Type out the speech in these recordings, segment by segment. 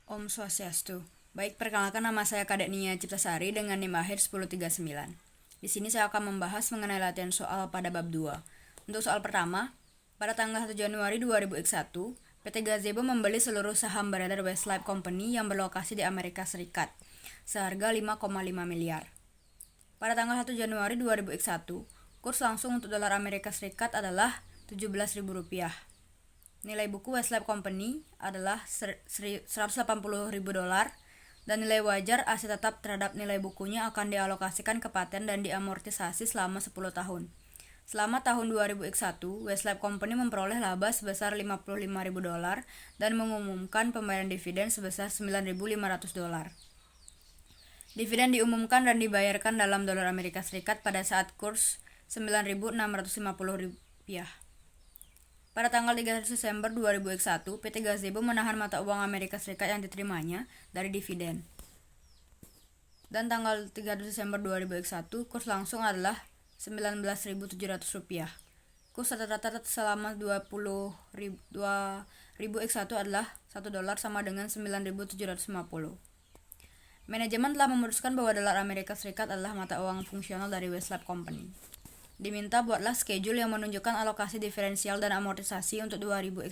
Om Swastiastu. Baik, perkenalkan nama saya Kadek Nia Ciptasari dengan NIM akhir 1039. Di sini saya akan membahas mengenai latihan soal pada bab 2. Untuk soal pertama, pada tanggal 1 Januari 2001, PT Gazebo membeli seluruh saham beredar Westlife Company yang berlokasi di Amerika Serikat seharga 5,5 miliar. Pada tanggal 1 Januari 2001, kurs langsung untuk dolar Amerika Serikat adalah Rp17.000. Nilai buku Westlife Company adalah $180.000 dan nilai wajar aset tetap terhadap nilai bukunya akan dialokasikan ke paten dan diamortisasi selama 10 tahun. Selama tahun 2001, Westlife Company memperoleh laba sebesar $55.000 dan mengumumkan pembayaran dividen sebesar $9.500. Dividen diumumkan dan dibayarkan dalam dolar Amerika Serikat pada saat kurs Rp9.650. Pada tanggal 31 Desember 2001, PT Gazebo menahan mata uang Amerika Serikat yang diterimanya dari dividen. Dan tanggal 31 Desember 2001, kurs langsung adalah Rp19.700. Kurs rata-rata selama 2001 adalah $1 sama dengan 9.750. Manajemen telah memutuskan bahwa dolar Amerika Serikat adalah mata uang fungsional dari Westlife Company. Diminta buatlah schedule yang menunjukkan alokasi diferensial dan amortisasi untuk 2001.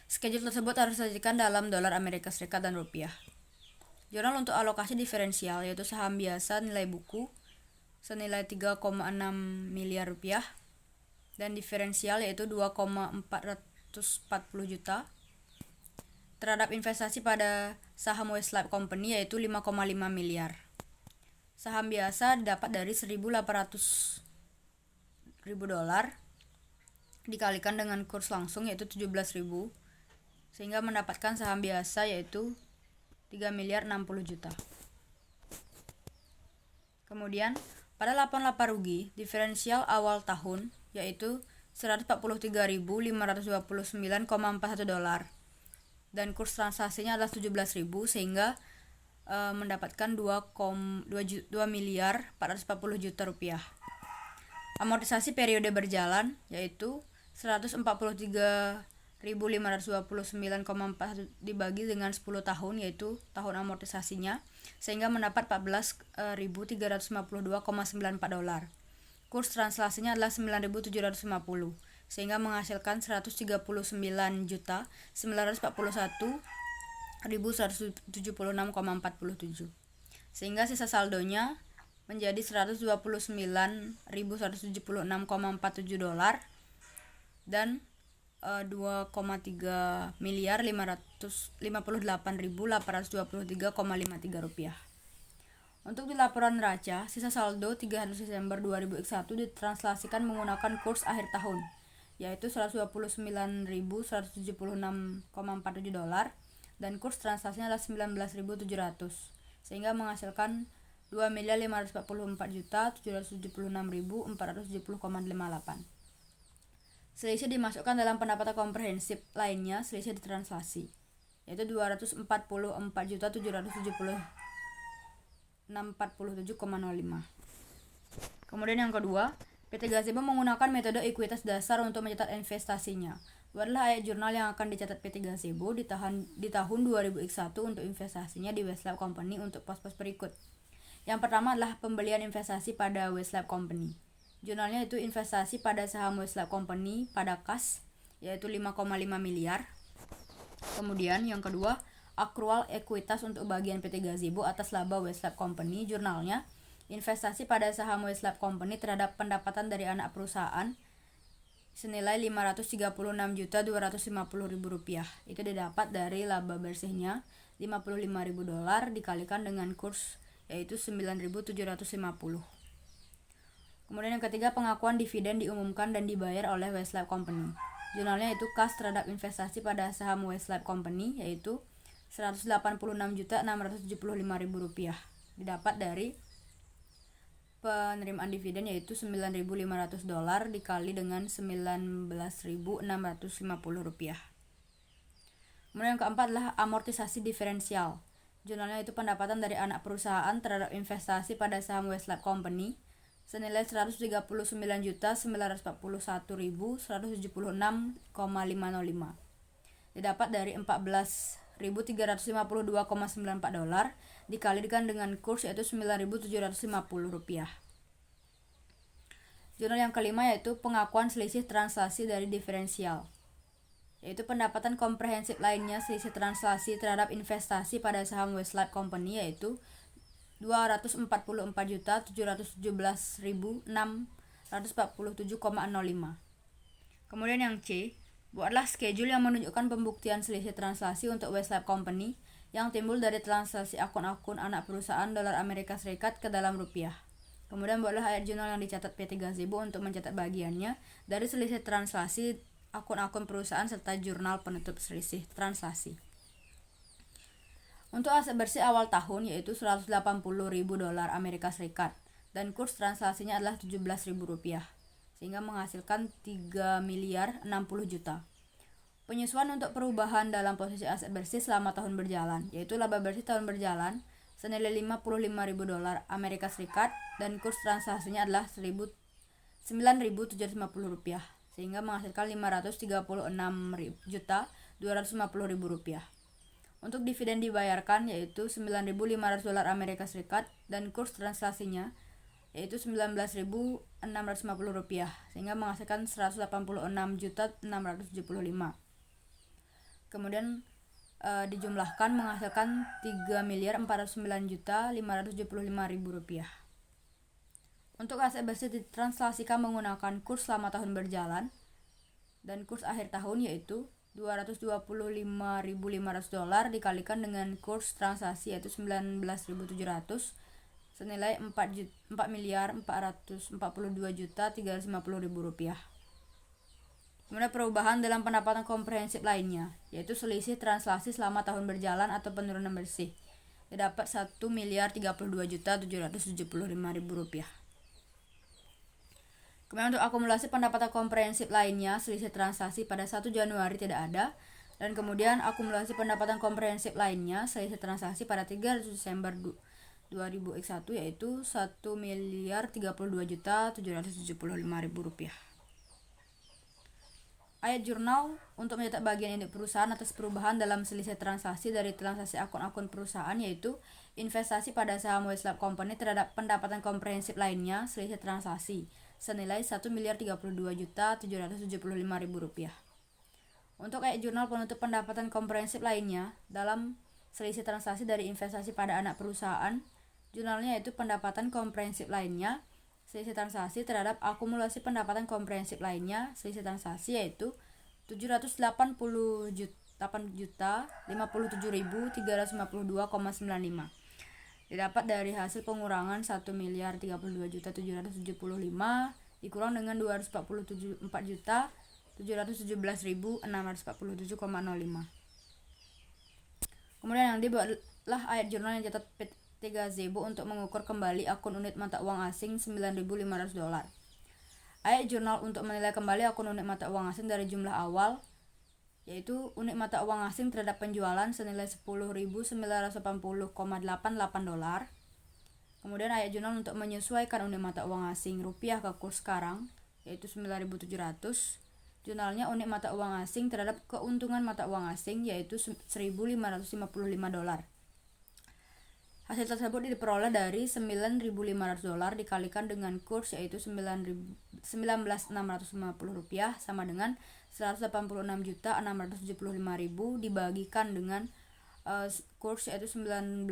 Schedule tersebut harus disajikan dalam dolar Amerika Serikat dan rupiah. Jurnal untuk alokasi diferensial yaitu saham biasa nilai buku senilai 3,6 miliar rupiah dan diferensial yaitu 2,440 juta terhadap investasi pada saham Westlife Company yaitu 5,5 miliar. Saham biasa didapat dari $1.800.000 dikalikan dengan kurs langsung yaitu 17.000 sehingga mendapatkan saham biasa yaitu 3.060 juta. Kemudian pada laporan laba rugi diferensial awal tahun yaitu $143.529,41 dan kurs transaksinya adalah 17.000 sehingga mendapatkan 2.440 juta rupiah. Amortisasi periode berjalan yaitu 143.529,41 dibagi dengan 10 tahun yaitu tahun amortisasinya sehingga mendapat $14.352,94. Kurs translasinya adalah 9.750 sehingga menghasilkan 139.141.176,47 sehingga sisa saldonya menjadi $129.176,47 dan 2,3.558.823,53 rupiah. Untuk di laporan neraca, sisa saldo 31 Desember 2001 ditranslasikan menggunakan kurs akhir tahun yaitu $129.176,47 dan kurs transaksinya adalah 19.700 sehingga menghasilkan 2.546.776.470,58. Selisih dimasukkan dalam pendapatan komprehensif lainnya, selisih ditranslasi yaitu 244.4juta.746.47,05. Kemudian yang kedua, PT Gazebo menggunakan metode ekuitas dasar untuk mencatat investasinya. Buatlah ayat jurnal yang akan dicatat PT Gazebo di tahun 2001 untuk investasinya di Westlife Company untuk pos-pos berikut. Yang pertama adalah pembelian investasi pada Westlife Company. Jurnalnya itu investasi pada saham Westlife Company pada kas yaitu 5,5 miliar. Kemudian yang kedua, akrual ekuitas untuk bagian PT Gazebo atas laba Westlife Company. Jurnalnya investasi pada saham Westlife Company terhadap pendapatan dari anak perusahaan senilai Rp536.250.000. Itu didapat dari laba bersihnya $55.000 dikalikan dengan kurs yaitu 9.750. Kemudian yang ketiga, pengakuan dividen diumumkan dan dibayar oleh Westlife Company. Jurnalnya itu kas terhadap investasi pada saham Westlife Company yaitu Rp186.675.000. Didapat dari penerimaan dividen yaitu $9.500 dikali dengan Rp19.650. Kemudian yang keempat adalah amortisasi diferensial. Jurnalnya itu pendapatan dari anak perusahaan terhadap investasi pada saham Westlife Company senilai Rp139.941.176,505. Didapat dari $1.352,94 dikalikan dengan kurs yaitu Rp9.750. Jurnal yang kelima yaitu pengakuan selisih transaksi dari diferensial, yaitu pendapatan komprehensif lainnya selisih transaksi terhadap investasi pada saham Westlife Company yaitu Rp244.717.647,05. Kemudian yang C, buatlah schedule yang menunjukkan pembuktian selisih transaksi untuk Westlife Company yang timbul dari transaksi akun-akun anak perusahaan dolar Amerika Serikat ke dalam rupiah. Kemudian buatlah ayat jurnal yang dicatat P3 Gazebo untuk mencatat bagiannya dari selisih transaksi akun-akun perusahaan serta jurnal penutup selisih transaksi. Untuk aset bersih awal tahun yaitu $180.000 Amerika Serikat dan kurs transaksinya adalah Rp17.000 sehingga menghasilkan Rp3.060.000.000. Penyesuaian untuk perubahan dalam posisi aset bersih selama tahun berjalan yaitu laba bersih tahun berjalan senilai $55.000 Amerika Serikat dan kurs transaksinya adalah Rp9.750 sehingga menghasilkan Rp536.250.000. Untuk dividen dibayarkan yaitu $9.500 Amerika Serikat dan kurs transaksinya yaitu Rp19.650 sehingga menghasilkan Rp186.675. Kemudian dijumlahkan menghasilkan Rp3.409.575.000. Untuk aset bersih ditransaksikan menggunakan kurs selama tahun berjalan dan kurs akhir tahun yaitu $225.500 dikalikan dengan kurs transaksi yaitu 19.700 senilai Rp4.442.350.000. Kemudian perubahan dalam pendapatan komprehensif lainnya yaitu selisih transaksi selama tahun berjalan atau penurunan bersih didapat Rp1.322.775.000. Kemudian untuk akumulasi pendapatan komprehensif lainnya selisih transaksi pada 1 Januari tidak ada, dan kemudian akumulasi pendapatan komprehensif lainnya selisih transaksi pada 3 Desember 2001 yaitu Rp1.032.775.000. Ayat jurnal untuk mencetak bagian induk perusahaan atas perubahan dalam selisih transaksi dari transaksi akun-akun perusahaan yaitu investasi pada saham Westlife Company terhadap pendapatan komprehensif lainnya selisih transaksi senilai Rp1.032.775.000. Untuk ayat jurnal penutup pendapatan komprehensif lainnya dalam selisih transaksi dari investasi pada anak perusahaan, jurnalnya yaitu pendapatan komprehensif lainnya selisih transaksi terhadap akumulasi pendapatan komprehensif lainnya selisih transaksi yaitu Rp788.057.352,95 didapat dari hasil pengurangan Rp1.032.775 dikurang dengan Rp244.717.647,05. Kemudian yang dibuatlah ayat jurnal yang catat P3 Gazebo untuk mengukur kembali akun unit mata uang asing $9.500. Ayat jurnal untuk menilai kembali akun unit mata uang asing dari jumlah awal yaitu unit mata uang asing terhadap penjualan senilai $10.980,88. Kemudian ayat jurnal untuk menyesuaikan unit mata uang asing rupiah ke kurs sekarang yaitu 9.700. Jurnalnya unit mata uang asing terhadap keuntungan mata uang asing yaitu $1.555. Hasil tersebut diperoleh dari $9.500 dikalikan dengan kurs yaitu Rp19.650 sama dengan Rp186.675.000 dibagikan dengan kurs yaitu 19.700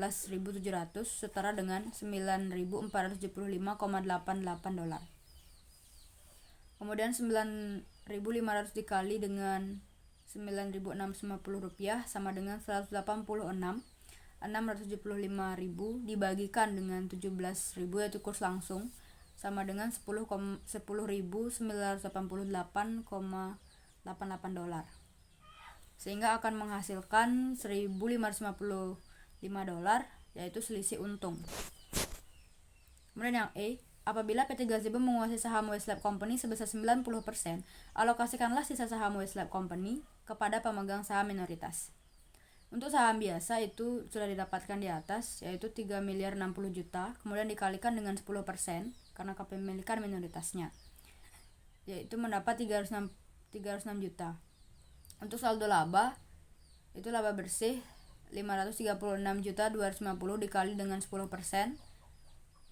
setara dengan $9.475,88. Kemudian 9.500 dikali dengan Rp9.650 sama dengan 186.675.000 dibagikan dengan 17.000 yaitu kurs langsung sama dengan $10.988,88 sehingga akan menghasilkan $1.555 yaitu selisih untung. Kemudian yang E, apabila PT Gazebo menguasai saham Westlife Company sebesar 90%, alokasikanlah sisa saham Westlife Company kepada pemegang saham minoritas. Untuk saham biasa itu sudah didapatkan di atas yaitu Rp3.060.000.000 kemudian dikalikan dengan 10% karena kepemilikan minoritasnya yaitu mendapat Rp306 juta. Untuk saldo laba itu laba bersih 536.250 dikali dengan 10%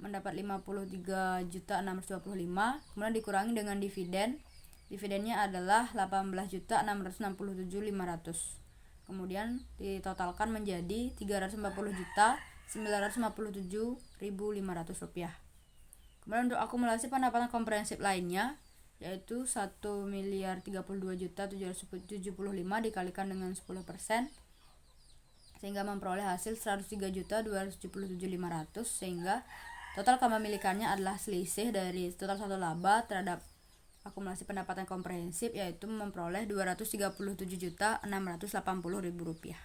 mendapat 53.625. Kemudian dikurangi dengan dividen. Dividennya adalah 18.667.500. Kemudian ditotalkan menjadi 340.957.500 rupiah. Kemudian untuk akumulasi pendapatan komprehensif lainnya yaitu 1.032.775 dikalikan dengan 10% sehingga memperoleh hasil 103.277.500, sehingga total kepemilikannya adalah selisih dari total satu laba terhadap akumulasi pendapatan komprehensif yaitu memperoleh Rp237.680.000.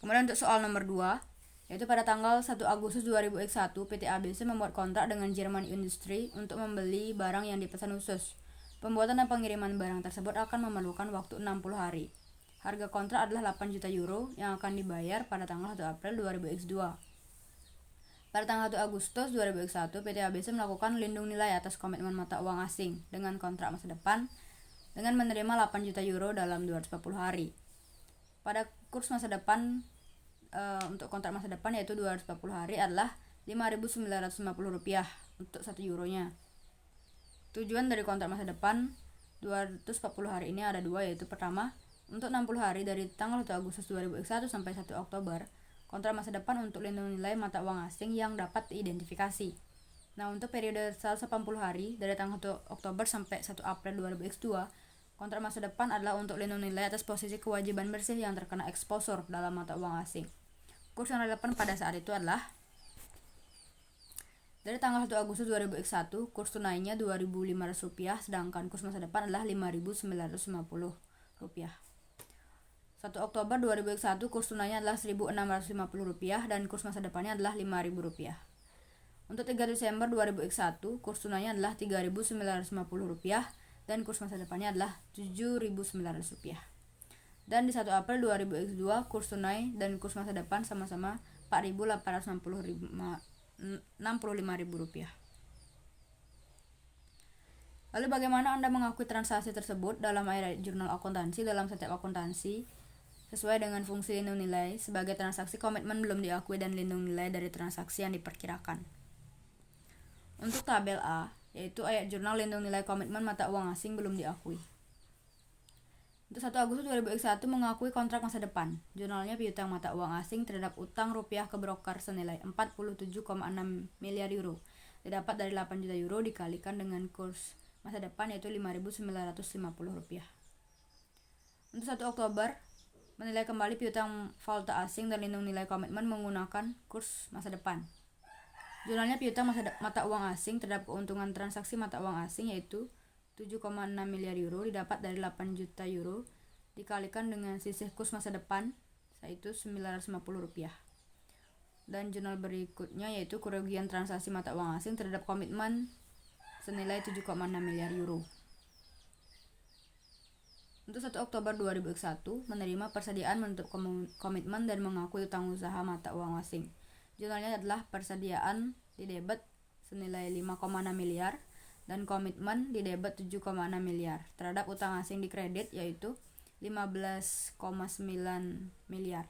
Kemudian untuk soal nomor 2, yaitu pada tanggal 1 Agustus 2001 PT ABC membuat kontrak dengan German Industry untuk membeli barang yang dipesan khusus. Pembuatan dan pengiriman barang tersebut akan memerlukan waktu 60 hari. Harga kontrak adalah 8 juta euro yang akan dibayar pada tanggal 1 April 2002. Pada tanggal 1 Agustus 2001, PT ABC melakukan lindung nilai atas komitmen mata uang asing dengan kontrak masa depan dengan menerima 8 juta euro dalam 240 hari. Pada kurs masa depan untuk kontrak masa depan yaitu 240 hari adalah Rp5.950 untuk 1 euronya. Tujuan dari kontrak masa depan 240 hari ini ada dua, yaitu pertama, untuk 60 hari dari tanggal 1 Agustus 2001 sampai 1 Oktober, kontrak masa depan untuk lindung nilai mata uang asing yang dapat diidentifikasi. Nah, untuk periode 180 hari dari tanggal 1 Oktober sampai 1 April 2002, kontrak masa depan adalah untuk lindung nilai atas posisi kewajiban bersih yang terkena eksposur dalam mata uang asing. Kurs yang relevan pada saat itu adalah dari tanggal 1 Agustus 2001, kurs tunainya Rp2.500, sedangkan kurs masa depan adalah Rp5.950. 1 Oktober 2001 kurs tunainya adalah Rp1.650 dan kurs masa depannya adalah Rp5.000. Untuk 3 Desember 2001 kurs tunainya adalah Rp3.950 dan kurs masa depannya adalah Rp7.900. Dan di 1 April 2002 kurs tunai dan kurs masa depan sama-sama Rp4.865.000. Lalu bagaimana Anda mengakui transaksi tersebut dalam ayat jurnal akuntansi? Dalam setiap akuntansi sesuai dengan fungsi lindung nilai, sebagai transaksi komitmen belum diakui dan lindung nilai dari transaksi yang diperkirakan. Untuk tabel A, yaitu ayat jurnal lindung nilai komitmen mata uang asing belum diakui. Untuk 1 Agustus 2001 mengakui kontrak masa depan. Jurnalnya piutang mata uang asing terhadap utang rupiah ke broker senilai 47,6 miliar euro. Didapat dari 8 juta euro dikalikan dengan kurs masa depan yaitu Rp5.950. Untuk 1 Oktober menilai kembali piutang valuta asing dan lindung nilai komitmen menggunakan kurs masa depan. Jurnalnya piutang mata uang asing terhadap keuntungan transaksi mata uang asing yaitu 7,6 miliar euro didapat dari 8 juta euro dikalikan dengan sisih kurs masa depan yaitu Rp950. Dan jurnal berikutnya yaitu kerugian transaksi mata uang asing terhadap komitmen senilai 7,6 miliar euro. Untuk 1 Oktober 2001 menerima persediaan menutup komitmen dan mengakui utang usaha mata uang asing. Jurnalnya adalah persediaan didebet senilai 5,6 miliar dan komitmen didebet 7,6 miliar terhadap utang asing dikredit yaitu 15,9 miliar.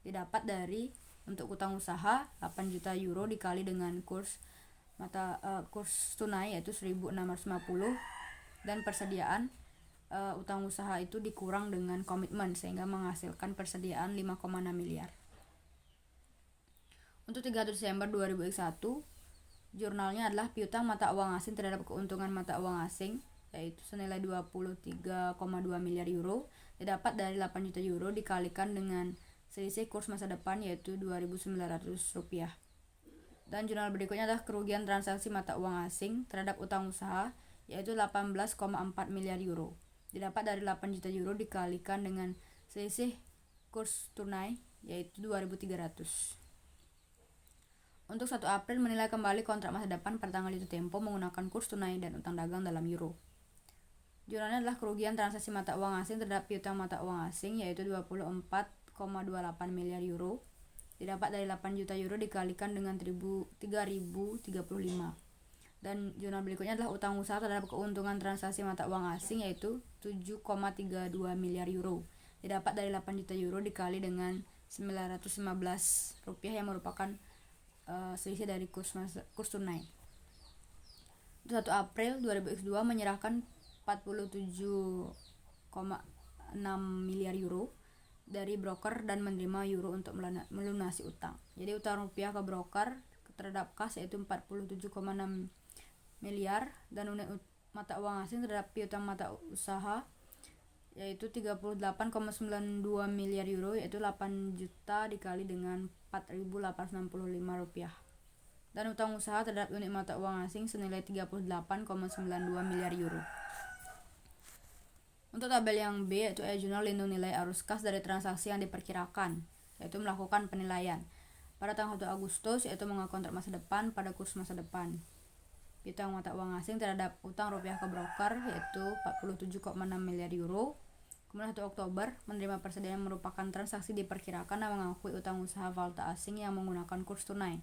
Didapat dari untuk utang usaha 8 juta euro dikali dengan kurs tunai yaitu 1.650 dan persediaan utang usaha itu dikurang dengan komitmen sehingga menghasilkan persediaan 5,6 miliar. Untuk 3 Desember 2001 jurnalnya adalah piutang mata uang asing terhadap keuntungan mata uang asing yaitu senilai 23,2 miliar euro didapat dari 8 juta euro dikalikan dengan selisih kurs masa depan yaitu Rp2.900. Dan jurnal berikutnya adalah kerugian transaksi mata uang asing terhadap utang usaha yaitu 18,4 miliar euro didapat dari 8 juta euro dikalikan dengan selisih kurs tunai yaitu 2.300. Untuk 1 April menilai kembali kontrak masa depan pada tanggal jatuh tempo menggunakan kurs tunai dan utang dagang dalam euro. Jurnalnya adalah kerugian transaksi mata uang asing terhadap piutang mata uang asing yaitu 24,28 miliar euro didapat dari 8 juta euro dikalikan dengan 3.035. Dan jurnal berikutnya adalah utang usaha terhadap keuntungan transaksi mata uang asing yaitu 7,32 miliar euro didapat dari 8 juta euro dikali dengan 915 rupiah yang merupakan selisih dari kurs tunai. 1 April 2002 menyerahkan 47,6 miliar euro dari broker dan menerima euro untuk melunasi utang. Jadi utang rupiah ke broker terhadap kas yaitu 47,6 miliar dan unit mata uang asing terhadap piutang mata usaha yaitu 38,92 miliar euro, yaitu 8 juta dikali dengan 4.865 rupiah. Dan utang usaha terhadap unit mata uang asing senilai 38,92 miliar euro. Untuk tabel yang B yaitu jurnal lindung nilai arus kas dari transaksi yang diperkirakan, yaitu melakukan penilaian. Pada tanggal 1 Agustus yaitu mengenai kontrak masa depan pada kurs masa depan. Piutang mata uang asing terhadap utang rupiah ke broker yaitu 47,6 miliar euro. Kemudian 1 Oktober menerima persediaan yang merupakan transaksi diperkirakan dan mengakui utang usaha valuta asing yang menggunakan kurs tunai.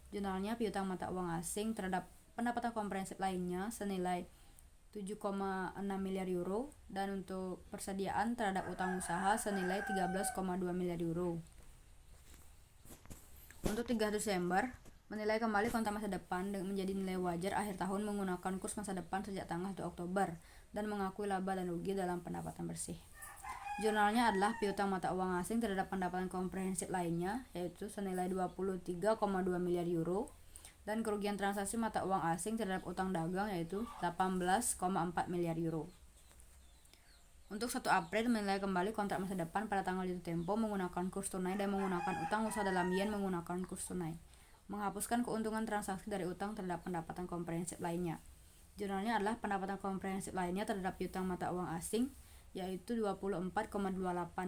Jurnalnya piutang mata uang asing terhadap pendapatan komprehensif lainnya senilai 7,6 miliar euro dan untuk persediaan terhadap utang usaha senilai 13,2 miliar euro. Untuk 3 Desember menilai kembali kontrak masa depan menjadi nilai wajar akhir tahun menggunakan kurs masa depan sejak tanggal 1 Oktober dan mengakui laba dan rugi dalam pendapatan bersih. Jurnalnya adalah piutang mata uang asing terhadap pendapatan komprehensif lainnya yaitu senilai 23,2 miliar euro dan kerugian transaksi mata uang asing terhadap utang dagang yaitu 18,4 miliar euro. Untuk 1 April menilai kembali kontrak masa depan pada tanggal jatuh tempo menggunakan kurs tunai dan menggunakan utang usaha dalam yen menggunakan kurs tunai. Menghapuskan keuntungan transaksi dari utang terhadap pendapatan komprehensif lainnya. Jurnalnya adalah pendapatan komprehensif lainnya terhadap piutang mata uang asing yaitu 24,28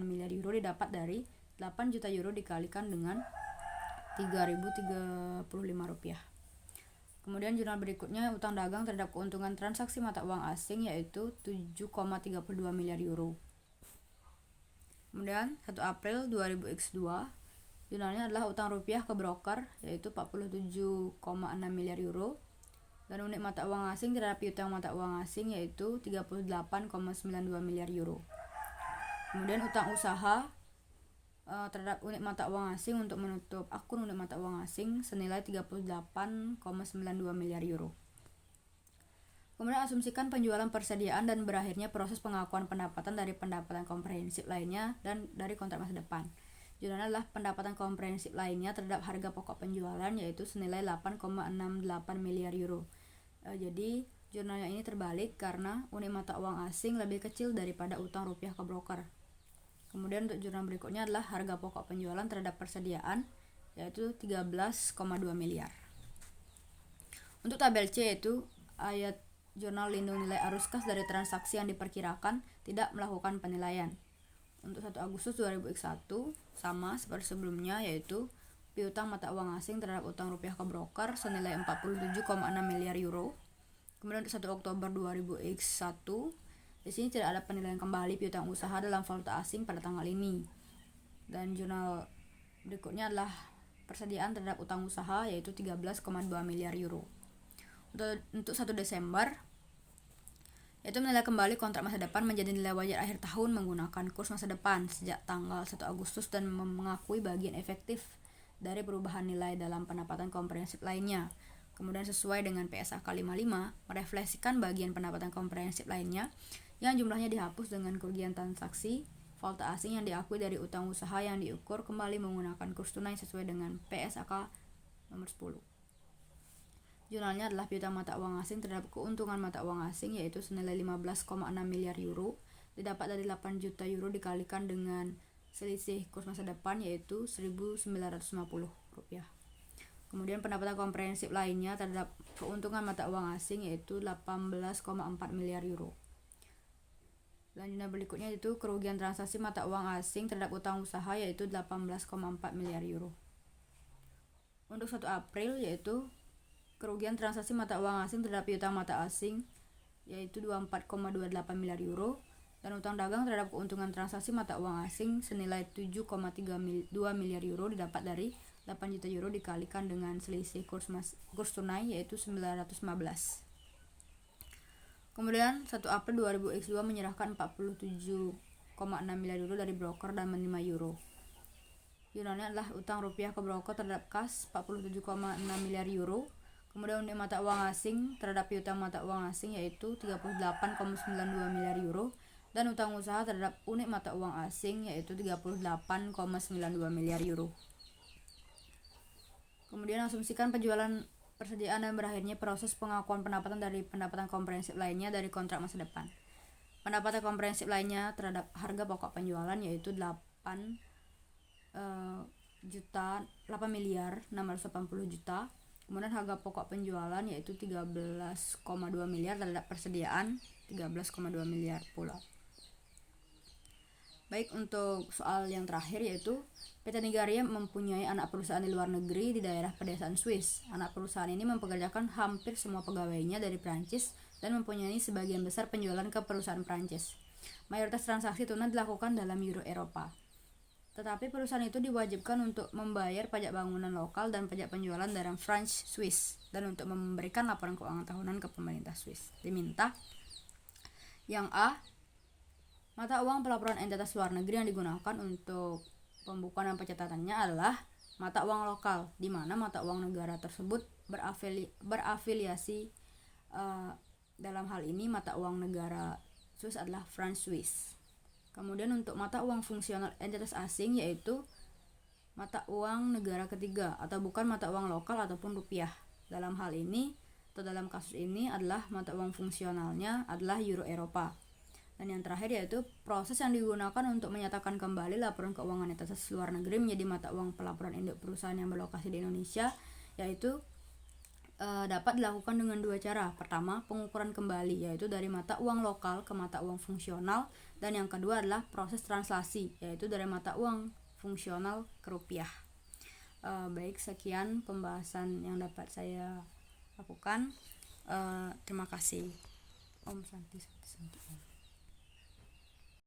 miliar euro didapat dari 8 juta euro dikalikan dengan 3.035 rupiah. Kemudian jurnal berikutnya utang dagang terhadap keuntungan transaksi mata uang asing yaitu 7,32 miliar euro. Kemudian 1 April 2002 jurnalnya adalah utang rupiah ke broker yaitu 47,6 miliar euro dan unit mata uang asing terhadap piutang mata uang asing yaitu 38,92 miliar euro. Kemudian utang usaha terhadap unit mata uang asing untuk menutup akun unit mata uang asing senilai 38,92 miliar euro. Kemudian asumsikan penjualan persediaan dan berakhirnya proses pengakuan pendapatan dari pendapatan komprehensif lainnya dan dari kontrak masa depan. Jurnalnya adalah pendapatan komprehensif lainnya terhadap harga pokok penjualan yaitu senilai 8,68 miliar euro. Jadi jurnalnya ini terbalik karena unit mata uang asing lebih kecil daripada utang rupiah ke broker. Kemudian untuk jurnal berikutnya adalah harga pokok penjualan terhadap persediaan yaitu 13,2 miliar. Untuk tabel C yaitu ayat jurnal lindung nilai arus kas dari transaksi yang diperkirakan tidak melakukan penilaian. Untuk 1 Agustus 2001 sama seperti sebelumnya yaitu piutang mata uang asing terhadap utang rupiah ke broker senilai 47,6 miliar euro. Kemudian untuk 1 Oktober 2001 di sini tidak ada penilaian kembali piutang usaha dalam valuta asing pada tanggal ini. Dan jurnal berikutnya adalah persediaan terhadap utang usaha yaitu 13,2 miliar euro. Untuk 1 Desember yaitu menilai kembali kontrak masa depan menjadi nilai wajar akhir tahun menggunakan kurs masa depan sejak tanggal 1 Agustus dan mengakui bagian efektif dari perubahan nilai dalam pendapatan komprehensif lainnya. Kemudian sesuai dengan PSAK 55 merefleksikan bagian pendapatan komprehensif lainnya yang jumlahnya dihapus dengan kerugian transaksi valuta asing yang diakui dari utang usaha yang diukur kembali menggunakan kurs tunai sesuai dengan PSAK nomor 10. Jurnalnya adalah piutang mata uang asing terhadap keuntungan mata uang asing yaitu senilai 15,6 miliar euro didapat dari 8 juta euro dikalikan dengan selisih kurs masa depan yaitu 1.950 rupiah. Kemudian pendapatan komprehensif lainnya terhadap keuntungan mata uang asing yaitu 18,4 miliar euro. Dan jurnal berikutnya itu kerugian transaksi mata uang asing terhadap utang usaha yaitu 18,4 miliar euro. Untuk 1 April yaitu kerugian transaksi mata uang asing terhadap piutang mata asing yaitu 24,28 miliar euro dan utang dagang terhadap keuntungan transaksi mata uang asing senilai 7,32 miliar euro didapat dari 8 juta euro dikalikan dengan selisih kurs tunai yaitu 915. Kemudian 1 April 2002 menyerahkan 47,6 miliar euro dari broker dan menerima euro. Euro-nya adalah utang rupiah ke broker terhadap kas 47,6 miliar euro. Kemudian unit mata uang asing terhadap piutang mata uang asing yaitu 38,92 miliar euro, dan utang usaha terhadap unit mata uang asing yaitu 38,92 miliar euro. Kemudian asumsikan penjualan persediaan dan berakhirnya proses pengakuan pendapatan dari pendapatan komprehensif lainnya dari kontrak masa depan. Pendapatan komprehensif lainnya terhadap harga pokok penjualan yaitu 8 miliar 680 juta. Kemudian harga pokok penjualan yaitu 13,2 miliar terhadap persediaan 13,2 miliar pula. Baik, untuk soal yang terakhir yaitu PT Nigaria mempunyai anak perusahaan di luar negeri di daerah pedesaan Swiss. Anak perusahaan ini mempekerjakan hampir semua pegawainya dari Prancis dan mempunyai sebagian besar penjualan ke perusahaan Prancis. Mayoritas transaksi tunai dilakukan dalam euro Eropa. Tetapi perusahaan itu diwajibkan untuk membayar pajak bangunan lokal dan pajak penjualan dalam franc Swiss dan untuk memberikan laporan keuangan tahunan ke pemerintah Swiss. Diminta yang A, mata uang pelaporan entitas luar negeri yang digunakan untuk pembukuan dan pencatatannya adalah mata uang lokal, di mana mata uang negara tersebut berafiliasi. Dalam hal ini mata uang negara Swiss adalah franc Swiss. Kemudian untuk mata uang fungsional entitas asing yaitu mata uang negara ketiga atau bukan mata uang lokal ataupun rupiah. Dalam hal ini atau dalam kasus ini adalah mata uang fungsionalnya adalah euro Eropa. Dan yang terakhir yaitu proses yang digunakan untuk menyatakan kembali laporan keuangan entitas luar negeri menjadi mata uang pelaporan induk perusahaan yang berlokasi di Indonesia, yaitu dapat dilakukan dengan dua cara. Pertama, pengukuran kembali yaitu dari mata uang lokal ke mata uang fungsional, dan yang kedua adalah proses translasi yaitu dari mata uang fungsional ke rupiah. Baik, sekian pembahasan yang dapat saya lakukan. Terima kasih. Om Santi.